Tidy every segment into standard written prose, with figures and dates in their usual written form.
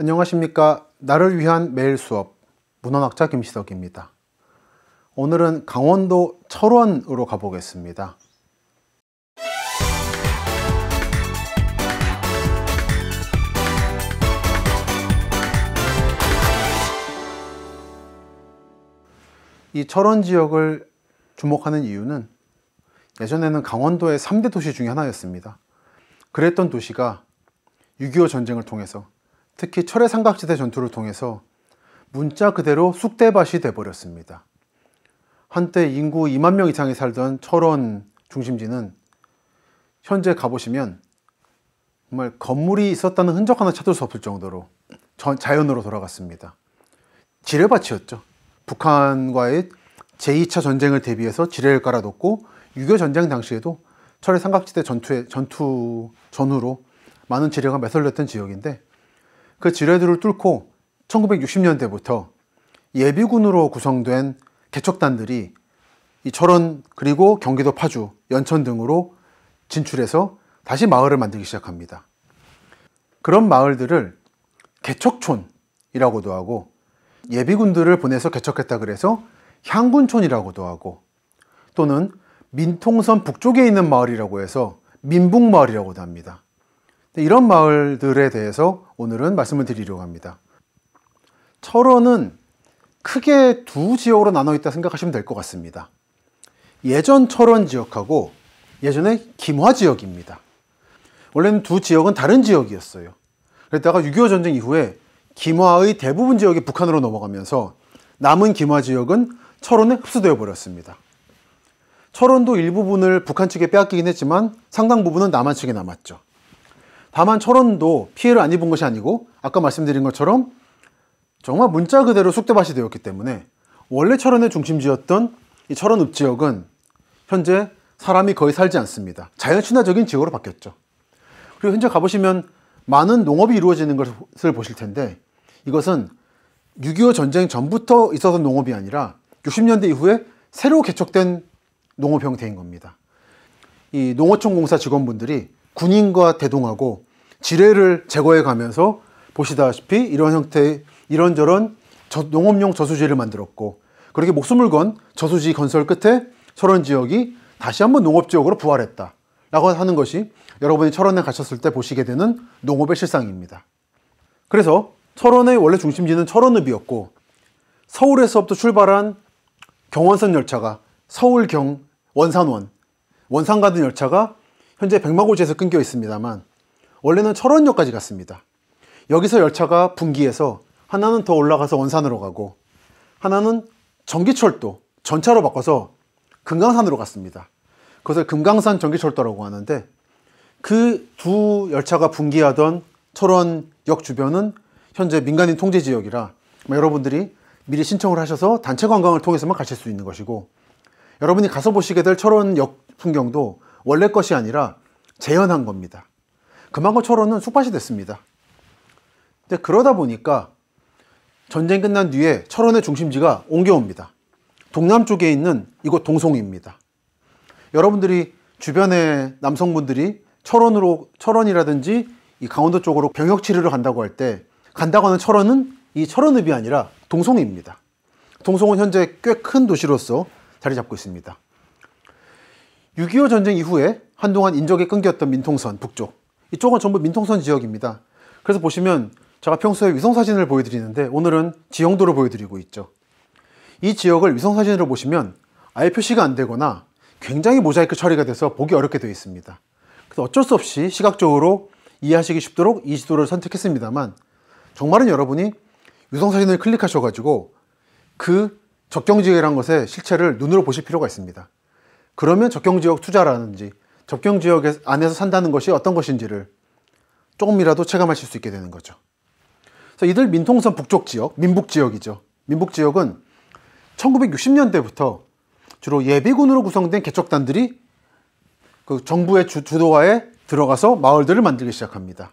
안녕하십니까. 나를 위한 매일 수업 문헌학자 김시덕입니다. 오늘은 강원도 철원으로 가보겠습니다. 이 철원 지역을 주목하는 이유는 예전에는 강원도의 3대 도시 중에 하나였습니다. 그랬던 도시가 6.25 전쟁을 통해서, 특히 철의 삼각지대 전투를 통해서 문자 그대로 쑥대밭이 돼버렸습니다. 한때 인구 2만 명 이상이 살던 철원 중심지는 현재 가보시면 정말 건물이 있었다는 흔적 하나 찾을 수 없을 정도로 자연으로 돌아갔습니다. 지뢰밭이었죠. 북한과의 제2차 전쟁을 대비해서 지뢰를 깔아뒀고 6.25 전쟁 당시에도 철의 삼각지대 전투 전후로 많은 지뢰가 매설됐던 지역인데, 그 지뢰들을 뚫고 1960년대부터 예비군으로 구성된 개척단들이 이 철원 그리고 경기도 파주, 연천 등으로 진출해서 다시 마을을 만들기 시작합니다. 그런 마을들을 개척촌이라고도 하고, 예비군들을 보내서 개척했다 그래서 향군촌이라고도 하고, 또는 민통선 북쪽에 있는 마을이라고 해서 민북마을이라고도 합니다. 이런 마을들에 대해서 오늘은 말씀을 드리려고 합니다. 철원은 크게 두 지역으로 나눠 있다 생각하시면 될 것 같습니다. 예전 철원 지역하고 예전의 김화 지역입니다. 원래는 두 지역은 다른 지역이었어요. 그랬다가 6.25 전쟁 이후에 김화의 대부분 지역이 북한으로 넘어가면서 남은 김화 지역은 철원에 흡수되어 버렸습니다. 철원도 일부분을 북한 측에 빼앗기긴 했지만 상당 부분은 남한 측에 남았죠. 다만 철원도 피해를 안 입은 것이 아니고, 아까 말씀드린 것처럼 정말 문자 그대로 쑥대밭이 되었기 때문에 원래 철원의 중심지였던 이 철원 읍지역은 현재 사람이 거의 살지 않습니다. 자연 친화적인 지역으로 바뀌었죠. 그리고 현재 가보시면 많은 농업이 이루어지는 것을 보실 텐데, 이것은 6.25 전쟁 전부터 있었던 농업이 아니라 60년대 이후에 새로 개척된 농업 형태인 겁니다. 이 농어촌 공사 직원분들이 군인과 대동하고 지뢰를 제거해 가면서 보시다시피 이런 형태의 이런저런 농업용 저수지를 만들었고, 그렇게 목숨을 건 저수지 건설 끝에 철원 지역이 다시 한번 농업지역으로 부활했다 라고 하는 것이 여러분이 철원에 가셨을 때 보시게 되는 농업의 실상입니다. 그래서 철원의 원래 중심지는 철원읍이었고, 서울에서부터 출발한 경원선 열차가 서울경 원산 가는 열차가 현재 백마고지에서 끊겨 있습니다만 원래는 철원역까지 갔습니다. 여기서 열차가 분기해서 하나는 더 올라가서 원산으로 가고, 하나는 전기철도 전차로 바꿔서 금강산으로 갔습니다. 그것을 금강산 전기철도라고 하는데, 그 두 열차가 분기하던 철원역 주변은 현재 민간인 통제 지역이라 여러분들이 미리 신청을 하셔서 단체 관광을 통해서만 가실 수 있는 것이고, 여러분이 가서 보시게 될 철원역 풍경도 원래 것이 아니라 재현한 겁니다. 그만큼 철원은 쑥밭이 됐습니다. 근데 그러다 보니까 전쟁 끝난 뒤에 철원의 중심지가 옮겨옵니다. 동남쪽에 있는 이곳 동송입니다. 여러분들이 주변의 남성분들이 철원이라든지 이 강원도 쪽으로 병역 치료를 간다고 할 때 간다고 하는 철원은 이 철원읍이 아니라 동송입니다. 동송은 현재 꽤 큰 도시로서 자리 잡고 있습니다. 6.25 전쟁 이후에 한동안 인적이 끊겼던 민통선 북쪽, 이쪽은 전부 민통선 지역입니다. 그래서 보시면 제가 평소에 위성사진을 보여드리는데 오늘은 지형도를 보여드리고 있죠. 이 지역을 위성사진으로 보시면 아예 표시가 안 되거나 굉장히 모자이크 처리가 돼서 보기 어렵게 되어 있습니다. 그래서 어쩔 수 없이 시각적으로 이해하시기 쉽도록 이 지도를 선택했습니다만, 정말은 여러분이 위성사진을 클릭하셔가지고 그 접경지역이라는 것의 실체를 눈으로 보실 필요가 있습니다. 그러면 접경지역 투자라든지 접경지역 안에서 산다는 것이 어떤 것인지를 조금이라도 체감하실 수 있게 되는 거죠. 그래서 이들 민통선 북쪽 지역, 민북지역이죠. 민북지역은 1960년대부터 주로 예비군으로 구성된 개척단들이 그 정부의 주도하에 들어가서 마을들을 만들기 시작합니다.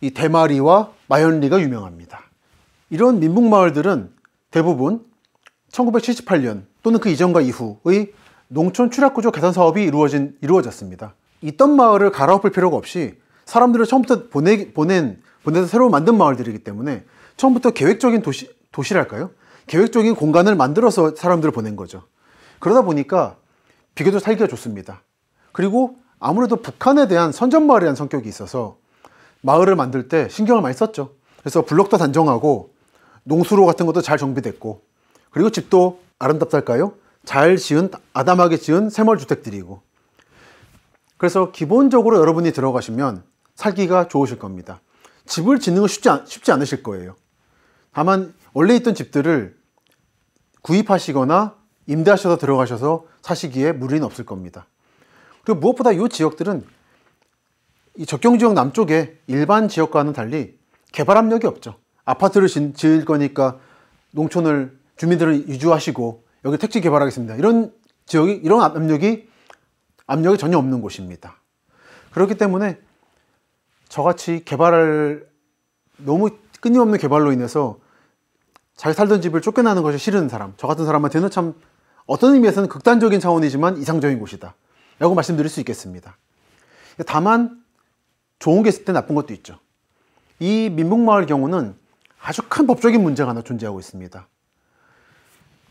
이 대마리와 마현리가 유명합니다. 이런 민북마을들은 대부분 1978년 또는 그 이전과 이후의 농촌 출약구조 개선 사업이 이루어졌습니다. 있던 마을을 갈아엎을 필요가 없이 사람들을 처음부터 보낸 보내서 새로 만든 마을들이기 때문에 처음부터 계획적인 도시랄까요? 계획적인 공간을 만들어서 사람들을 보낸 거죠. 그러다 보니까 비교적 살기가 좋습니다. 그리고 아무래도 북한에 대한 선전마을이라는 성격이 있어서 마을을 만들 때 신경을 많이 썼죠. 그래서 블록도 단정하고 농수로 같은 것도 잘 정비됐고, 그리고 집도 아름답달까요? 잘 지은, 아담하게 지은 새마을주택들이고. 그래서 기본적으로 여러분이 들어가시면 살기가 좋으실 겁니다. 집을 짓는 건 쉽지 않으실 거예요. 다만 원래 있던 집들을 구입하시거나 임대하셔서 들어가셔서 사시기에 무리는 없을 겁니다. 그리고 무엇보다 이 지역들은 이 접경지역 남쪽에 일반 지역과는 달리 개발 압력이 없죠. 아파트를 지을 거니까 농촌을 주민들을 이주하시고 여기 택지 개발하겠습니다. 이런 지역이, 이런 압력이 전혀 없는 곳입니다. 그렇기 때문에 저같이 너무 끊임없는 개발로 인해서 자기 살던 집을 쫓겨나는 것이 싫은 사람, 저 같은 사람한테는 참 어떤 의미에서는 극단적인 차원이지만 이상적인 곳이다 라고 말씀드릴 수 있겠습니다. 다만 좋은 게 있을 때 나쁜 것도 있죠. 이 민북마을 경우는 아주 큰 법적인 문제가 하나 존재하고 있습니다.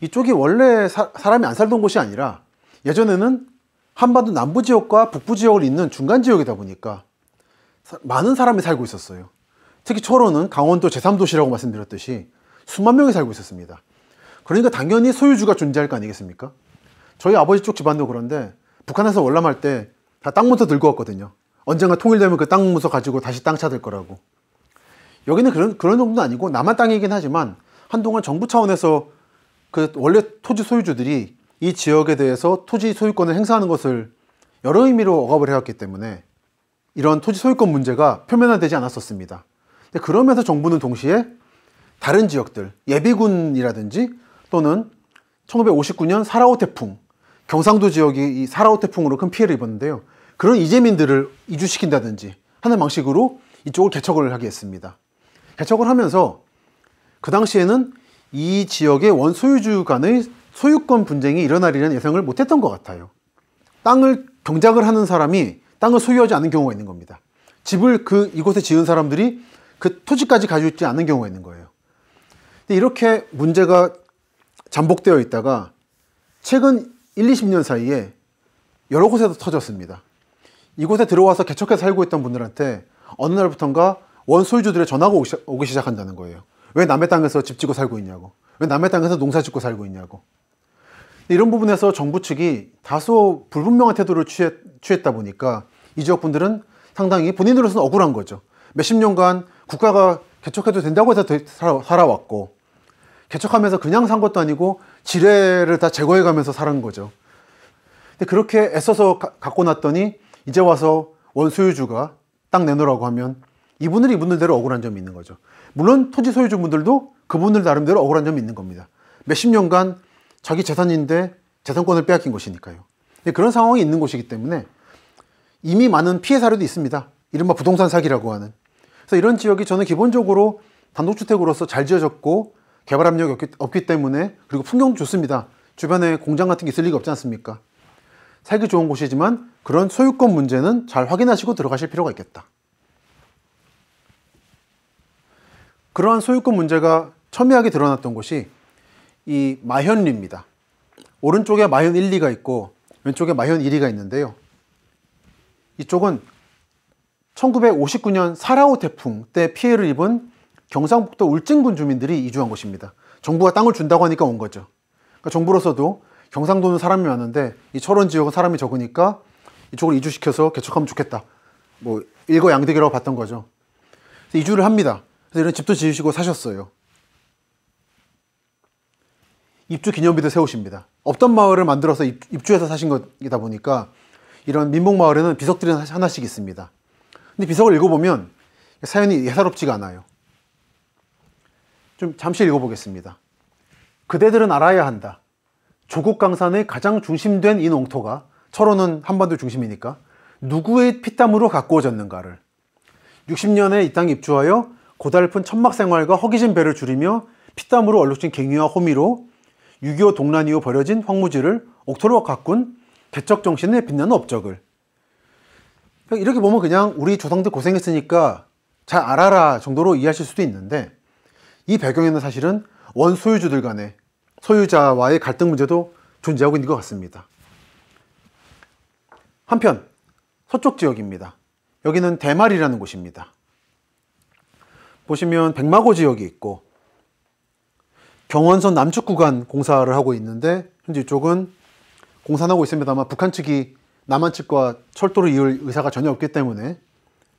이쪽이 원래 사람이 안 살던 곳이 아니라 예전에는 한반도 남부 지역과 북부 지역을 잇는 중간 지역이다 보니까 많은 사람이 살고 있었어요. 특히 철원은 강원도 제3도시라고 말씀드렸듯이 수만 명이 살고 있었습니다. 그러니까 당연히 소유주가 존재할 거 아니겠습니까? 저희 아버지 쪽 집안도 그런데 북한에서 월남할 때 다 땅 문서 들고 왔거든요. 언젠가 통일되면 그 땅 문서 가지고 다시 땅 찾을 거라고. 여기는 그런 정도는 아니고 남한 땅이긴 하지만 한동안 정부 차원에서 그 원래 토지 소유주들이 이 지역에 대해서 토지 소유권을 행사하는 것을 여러 의미로 억압을 해왔기 때문에 이런 토지 소유권 문제가 표면화되지 않았었습니다. 근데 그러면서 정부는 동시에 다른 지역들, 예비군이라든지 또는 1959년 4.25 태풍, 경상도 지역이 이 4.25 태풍으로 큰 피해를 입었는데요. 그런 이재민들을 이주시킨다든지 하는 방식으로 이쪽을 개척을 하게 했습니다. 개척을 하면서 그 당시에는 이 지역의 원소유주 간의 소유권 분쟁이 일어나리라는 예상을 못했던 것 같아요. 땅을 경작을 하는 사람이 땅을 소유하지 않은 경우가 있는 겁니다. 집을 이곳에 지은 사람들이 그 토지까지 가지고 있지 않은 경우가 있는 거예요. 근데 이렇게 문제가 잠복되어 있다가 최근 1, 20년 사이에 여러 곳에서 터졌습니다. 이곳에 들어와서 개척해서 살고 있던 분들한테 어느 날부턴가 원소유주들의 전화가 오기 시작한다는 거예요. 왜 남의 땅에서 집 짓고 살고 있냐고. 왜 남의 땅에서 농사 짓고 살고 있냐고. 이런 부분에서 정부 측이 다소 불분명한 태도를 취했다 보니까 이 지역 분들은 상당히 본인으로서는 억울한 거죠. 몇십 년간 국가가 개척해도 된다고 해서 살아왔고, 개척하면서 그냥 산 것도 아니고 지뢰를 다 제거해가면서 살은 거죠. 근데 그렇게 애써서 갖고 났더니 이제 와서 원소유주가 땅 내놓으라고 하면 이분들대로 억울한 점이 있는 거죠. 물론 토지 소유주분들도 그분들 나름대로 억울한 점이 있는 겁니다. 몇십 년간 자기 재산인데 재산권을 빼앗긴 것이니까요. 그런 상황이 있는 곳이기 때문에 이미 많은 피해 사례도 있습니다. 이른바 부동산 사기라고 하는. 그래서 이런 지역이 저는 기본적으로 단독주택으로서 잘 지어졌고 개발 압력이 없기 때문에, 그리고 풍경도 좋습니다. 주변에 공장 같은 게 있을 리가 없지 않습니까? 살기 좋은 곳이지만 그런 소유권 문제는 잘 확인하시고 들어가실 필요가 있겠다. 그러한 소유권 문제가 첨예하게 드러났던 곳이 이 마현리입니다. 오른쪽에 마현 1, 2가 있고 왼쪽에 마현 1, 2가 있는데요. 이쪽은 1959년 4.25 태풍 때 피해를 입은 경상북도 울진군 주민들이 이주한 곳입니다. 정부가 땅을 준다고 하니까 온 거죠. 그러니까 정부로서도 경상도는 사람이 많은데 이 철원 지역은 사람이 적으니까 이쪽을 이주시켜서 개척하면 좋겠다. 뭐 일거양득이라고 봤던 거죠. 그래서 이주를 합니다. 그래서 이런 집도 지으시고 사셨어요. 입주 기념비도 세우십니다. 없던 마을을 만들어서 입주해서 사신 것이다 보니까 이런 민복마을에는 비석들이 하나씩 있습니다. 근데 비석을 읽어보면 사연이 예사롭지가 않아요. 좀 잠시 읽어보겠습니다. 그대들은 알아야 한다. 조국 강산의 가장 중심된 이 농토가, 철원은 한반도 중심이니까, 누구의 피땀으로 가꾸어졌는가를, 60년에 이 땅에 입주하여 고달픈 천막 생활과 허기진 배를 줄이며 피땀으로 얼룩진 갱이와 호미로 6.25 동란 이후 버려진 황무지를 옥토로 가꾼 개척 정신에 빛나는 업적을. 이렇게 보면 그냥 우리 조상들 고생했으니까 잘 알아라 정도로 이해하실 수도 있는데, 이 배경에는 사실은 원소유주들 간의 소유자와의 갈등 문제도 존재하고 있는 것 같습니다. 한편 서쪽 지역입니다. 여기는 대마리라는 곳입니다. 보시면 백마고 지역이 있고 경원선 남측 구간 공사를 하고 있는데, 현재 이쪽은 공사는 하고 있습니다만 북한 측이 남한 측과 철도를 이을 의사가 전혀 없기 때문에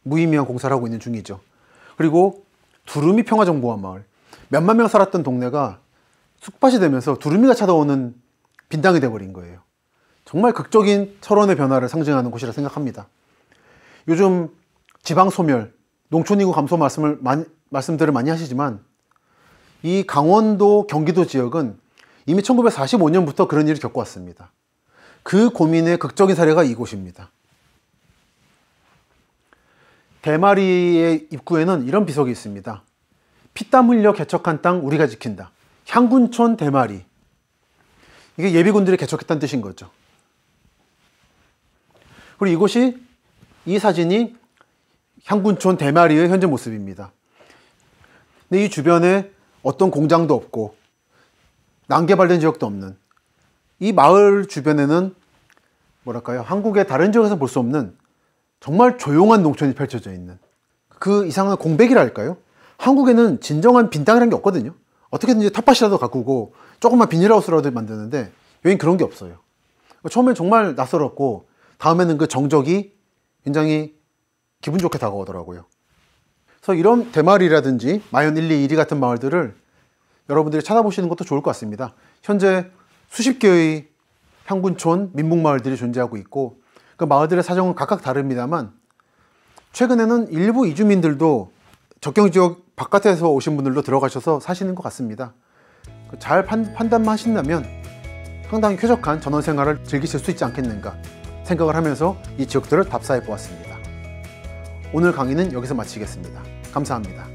무의미한 공사를 하고 있는 중이죠. 그리고 두루미 평화정보화 마을, 몇만 명 살았던 동네가 쑥밭이 되면서 두루미가 찾아오는 빈당이 돼버린 거예요. 정말 극적인 철원의 변화를 상징하는 곳이라 생각합니다. 요즘 지방 소멸, 농촌인구 감소 말씀들을 많이 하시지만, 이 강원도, 경기도 지역은 이미 1945년부터 그런 일을 겪어왔습니다. 그 고민의 극적인 사례가 이곳입니다. 대마리의 입구에는 이런 비석이 있습니다. 피땀 흘려 개척한 땅 우리가 지킨다. 향군촌 대마리. 이게 예비군들이 개척했다는 뜻인 거죠. 그리고 이 사진이 향군촌 대마리의 현재 모습입니다. 근데 이 주변에 어떤 공장도 없고 난개발된 지역도 없는 이 마을 주변에는 뭐랄까요, 한국의 다른 지역에서 볼 수 없는 정말 조용한 농촌이 펼쳐져 있는 그 이상한 공백이랄까요? 한국에는 진정한 빈땅이라는 게 없거든요. 어떻게든지 텃밭이라도 가꾸고 조그만 비닐하우스라도 만드는데 여긴 그런 게 없어요. 처음엔 정말 낯설었고 다음에는 그 정적이 굉장히 기분 좋게 다가오더라고요. 그래서 이런 대마리라든지 마연 1, 2, 1위 같은 마을들을 여러분들이 찾아보시는 것도 좋을 것 같습니다. 현재 수십 개의 향군촌, 민북마을들이 존재하고 있고 그 마을들의 사정은 각각 다릅니다만, 최근에는 일부 이주민들도 접경지역 바깥에서 오신 분들도 들어가셔서 사시는 것 같습니다. 잘 판단만 하신다면 상당히 쾌적한 전원생활을 즐기실 수 있지 않겠는가 생각을 하면서 이 지역들을 답사해 보았습니다. 오늘 강의는 여기서 마치겠습니다. 감사합니다.